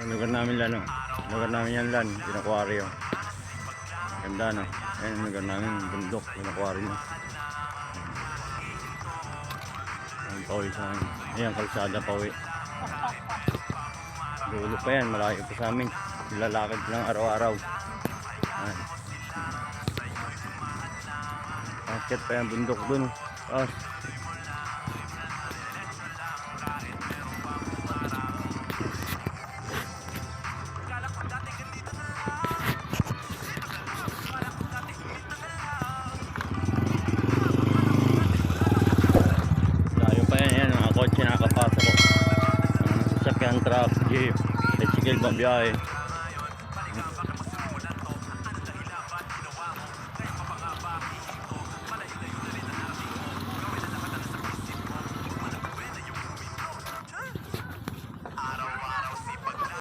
Ang lugar namin lan, oh. Lugar namin yan lan, Aquarium. Ganda, no? Ayan ang lugar namin, bundok, Aquarium. Ayan, pauwi sa amin. Ayan, kalsada pauwi. Dulo pa yan, malayo pa sa amin. Lalakad lang araw-araw. Ayan. Akit pa yan, bundok dun. Oh. Kotse nakapasok ko. Sasakyan, truck, jeep, tricycle, babiyahe.